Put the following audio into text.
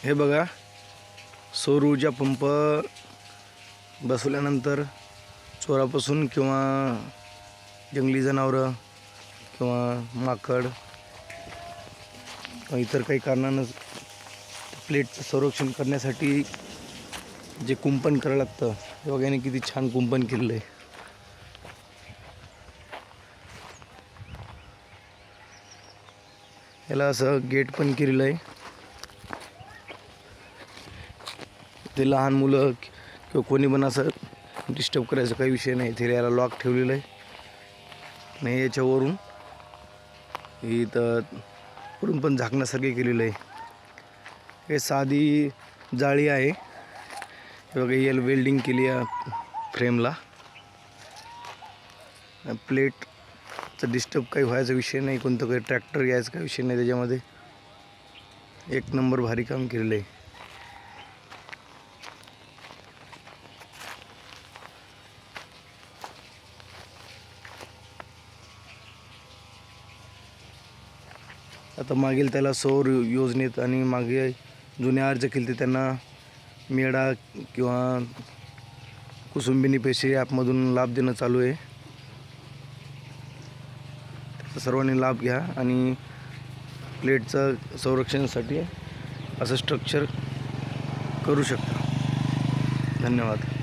हे बघा, सौर ऊर्जा पंप बसवल्यानंतर चोरापासून किंवा जंगली जनावरं किंवा माकड किंवा इतर काही कारणानं प्लेटचं संरक्षण करण्यासाठी जे कुंपण करावं लागतं, हे बघा याने किती छान कुंपण केलेलं आहे. याला असं गेट पण केलेलं आहे. ते लहान मुलं किंवा कोणी पण असं डिस्टर्ब करायचा काही विषय नाही. ते याला लॉक ठेवलेलं आहे. नाही याच्यावरून इथं वरून पण झाकण्यासारखे केलेलं आहे. हे साधी जाळी आहे. हे बघा, याला वेल्डिंग केली आहे फ्रेमला. प्लेटचं डिस्टर्ब काही व्हायचा विषय नाही, कोणतं काही ट्रॅक्टर यायचा काही विषय नाही. त्याच्यामध्ये एक नंबर भारी काम केलेलं आहे. आता मागील त्याला सौर योजनेत आणि मागे जुन्या अर्ज केले ते त्यांना मेडा किंवा कुसुंबिनी पैसे ॲपमधून लाभ देणं चालू आहे. त्याचा सर्वांनी लाभ घ्या आणि प्लेटचं संरक्षणासाठी असं स्ट्रक्चर करू शकता. धन्यवाद.